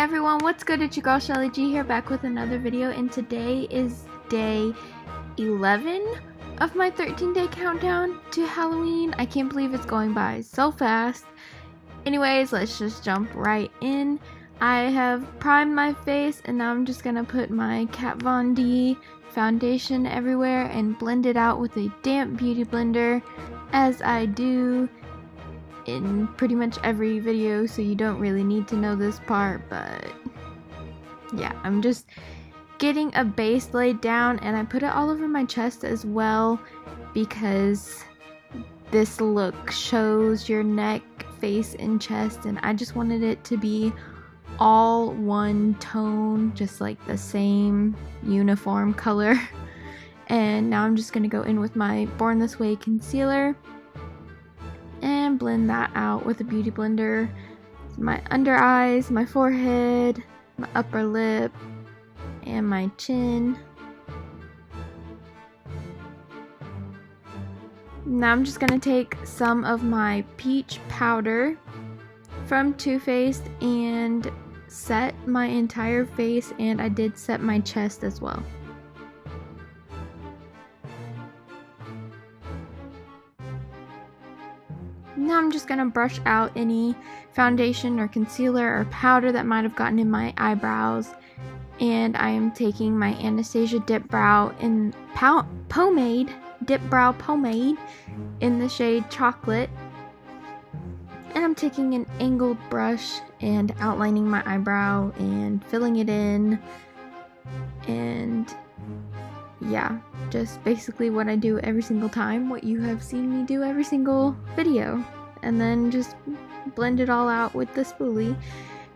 everyone, what's good? It's your girl Shelly G here, back with another video, and today is day 11 of my 13-day countdown to Halloween. I can't believe it's going by so fast. Anyways, let's just jump right in. I have primed my face and now I'm just gonna put my Kat Von D foundation everywhere and blend it out with a damp beauty blender, as I do in pretty much every video, so you don't really need to know this part. But yeah, I'm just getting a base laid down, and I put it all over my chest as well because this look shows your neck, face, and chest, and I just wanted it to be all one tone, just like the same uniform color. And now I'm just gonna go in with my Born This Way concealer and blend that out with a beauty blender. My under eyes, my forehead, my upper lip, and my chin. Now I'm just gonna take some of my peach powder from Too Faced and set my entire face, and I did set my chest as well. Now I'm just going to brush out any foundation or concealer or powder that might have gotten in my eyebrows. And I am taking my Anastasia Dip Brow in Dip Brow Pomade in the shade Chocolate. And I'm taking an angled brush and outlining my eyebrow and filling it in. And yeah, just basically what I do every single time, what you have seen me do every single video, and then just blend it all out with the spoolie.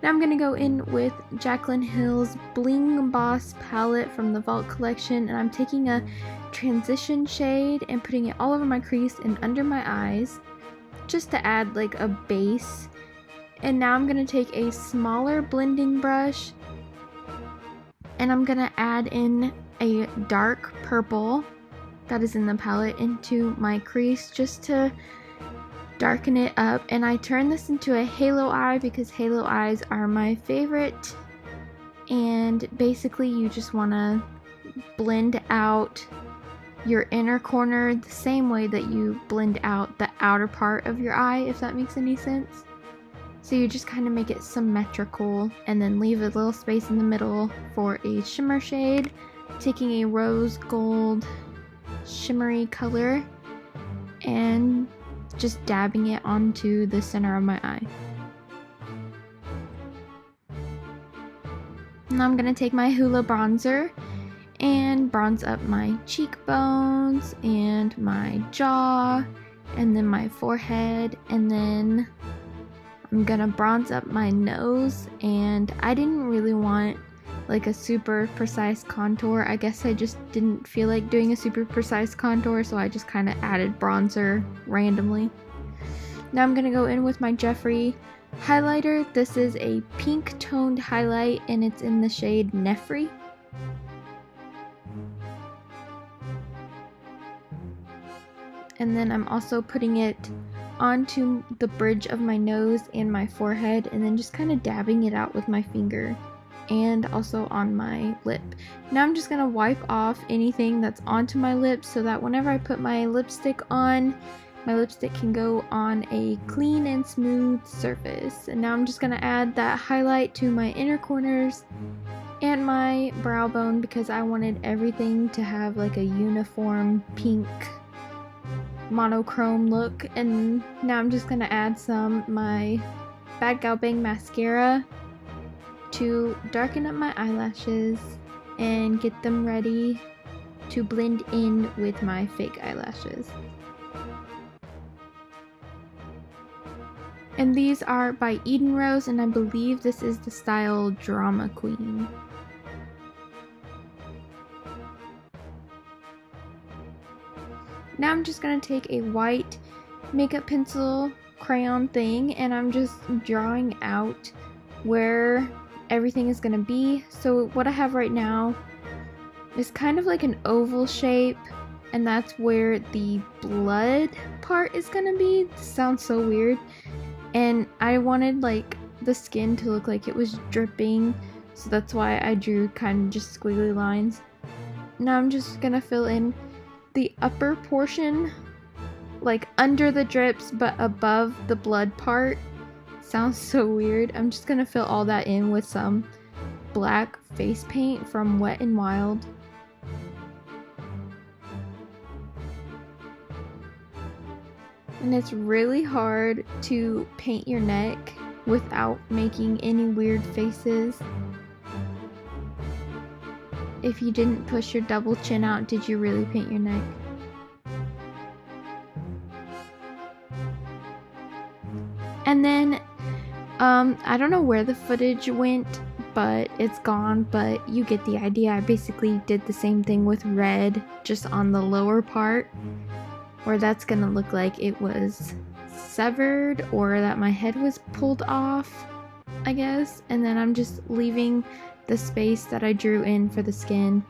Now I'm gonna go in with Jaclyn Hill's Bling Boss palette from the Vault collection, and I'm taking a transition shade and putting it all over my crease and under my eyes just to add like a base. And now I'm gonna take a smaller blending brush and I'm gonna add in a dark purple that is in the palette into my crease just to darken it up. And I turn this into a halo eye because halo eyes are my favorite, and basically you just want to blend out your inner corner the same way that you blend out the outer part of your eye, if that makes any sense. So you just kind of make it symmetrical and then leave a little space in the middle for a shimmer shade. Taking a rose gold shimmery color and just dabbing it onto the center of my eye. Now I'm going to take my Hoola bronzer and bronze up my cheekbones and my jaw and then my forehead, and then I'm going to bronze up my nose. And I didn't really want like a super precise contour. I guess I just didn't feel like doing a super precise contour, so I just kind of added bronzer randomly. Now I'm gonna go in with my Jeffree highlighter. This is a pink toned highlight and it's in the shade Nefri. And then I'm also putting it onto the bridge of my nose and my forehead, and then just kind of dabbing it out with my finger, and also on my lip. Now I'm just going to wipe off anything that's onto my lips so that whenever I put my lipstick on, my lipstick can go on a clean and smooth surface. And now I'm just going to add that highlight to my inner corners and my brow bone because I wanted everything to have like a uniform pink monochrome look. And now I'm just going to add some my Bad Gal Bang mascara to darken up my eyelashes and get them ready to blend in with my fake eyelashes. And these are by Eden Rose, and I believe this is the style Drama Queen. Now I'm just going to take a white makeup pencil crayon thing and I'm just drawing out where everything is going to be. So what I have right now is kind of like an oval shape, and that's where the blood part is going to be. This sounds so weird. And I wanted like the skin to look like it was dripping, so that's why I drew kind of just squiggly lines. Now I'm just gonna fill in the upper portion, like under the drips but above the blood part. Sounds so weird. I'm just gonna fill all that in with some black face paint from Wet n Wild. And it's really hard to paint your neck without making any weird faces. If you didn't push your double chin out, did you really paint your neck? And then, I don't know where the footage went, but it's gone, but you get the idea. I basically did the same thing with red, just on the lower part, where that's gonna look like it was severed or that my head was pulled off, I guess. And then I'm just leaving the space that I drew in for the skin.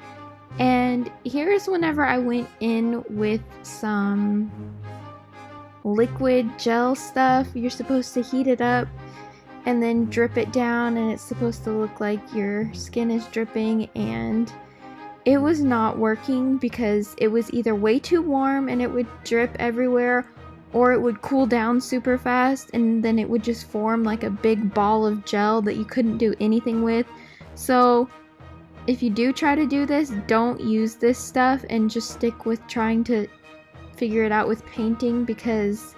And here's whenever I went in with some liquid gel stuff. You're supposed to heat it up and then drip it down, and it's supposed to look like your skin is dripping, and it was not working because it was either way too warm and it would drip everywhere, or it would cool down super fast and then it would just form like a big ball of gel that you couldn't do anything with. So if you do try to do this, don't use this stuff and just stick with trying to figure it out with painting, because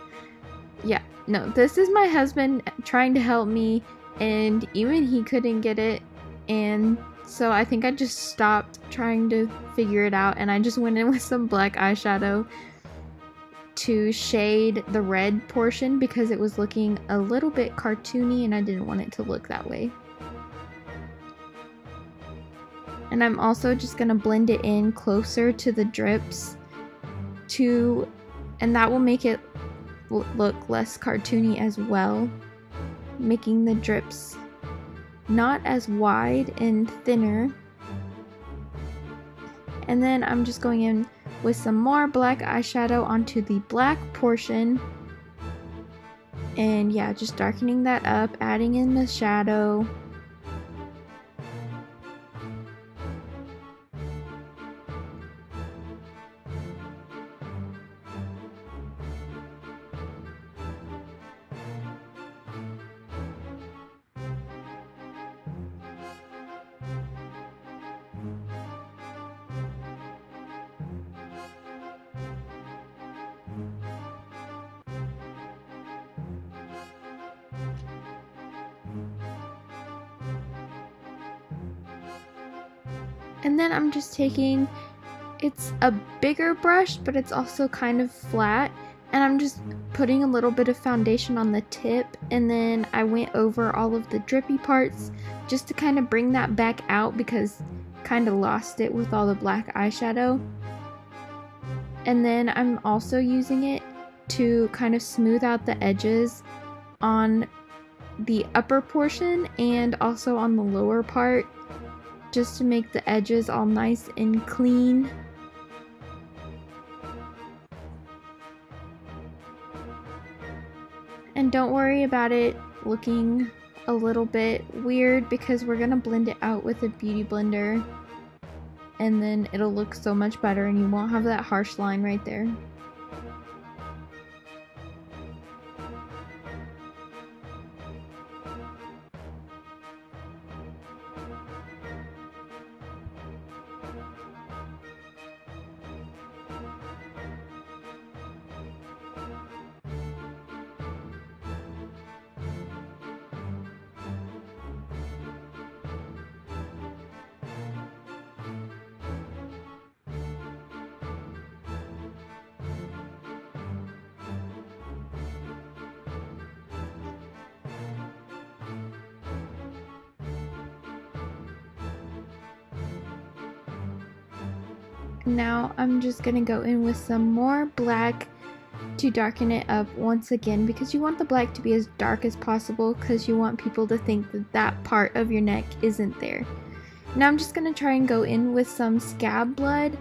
yeah, no, this is my husband trying to help me and even he couldn't get it. And so I think I just stopped trying to figure it out and I just went in with some black eyeshadow to shade the red portion because it was looking a little bit cartoony and I didn't want it to look that way. And I'm also just gonna blend it in closer to the drips and that will make it look less cartoony as well, making the drips not as wide and thinner. And then I'm just going in with some more black eyeshadow onto the black portion, and yeah, just darkening that up, adding in the shadow. And then I'm just taking, it's a bigger brush, but it's also kind of flat, and I'm just putting a little bit of foundation on the tip, and then I went over all of the drippy parts just to kind of bring that back out because kind of lost it with all the black eyeshadow. And then I'm also using it to kind of smooth out the edges on the upper portion and also on the lower part, just to make the edges all nice and clean. And don't worry about it looking a little bit weird because we're gonna blend it out with a beauty blender and then it'll look so much better and you won't have that harsh line right there. Now I'm just gonna go in with some more black to darken it up once again, because you want the black to be as dark as possible because you want people to think that that part of your neck isn't there. Now I'm just gonna try and go in with some scab blood,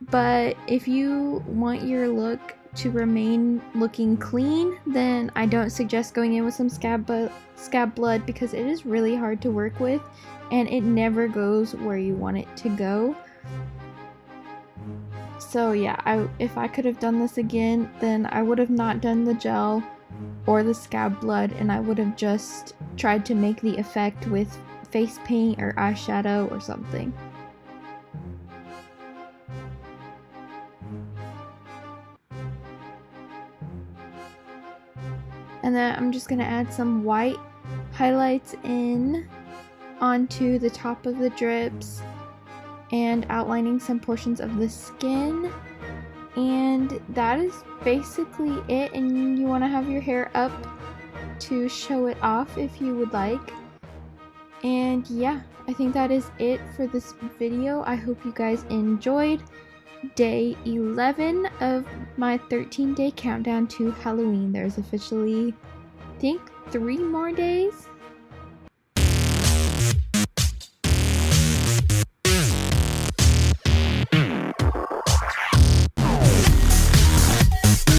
but if you want your look to remain looking clean, then I don't suggest going in with some scab blood because it is really hard to work with and it never goes where you want it to go. So yeah, if I could have done this again, then I would have not done the gel or the scab blood, and I would have just tried to make the effect with face paint or eyeshadow or something. And then I'm just going to add some white highlights in onto the top of the drips and outlining some portions of the skin. And that is basically it, and you want to have your hair up to show it off if you would like. And yeah, I think that is it for this video. I hope you guys enjoyed day 11 of my 13-day countdown to Halloween. There's officially, I think, 3 more days.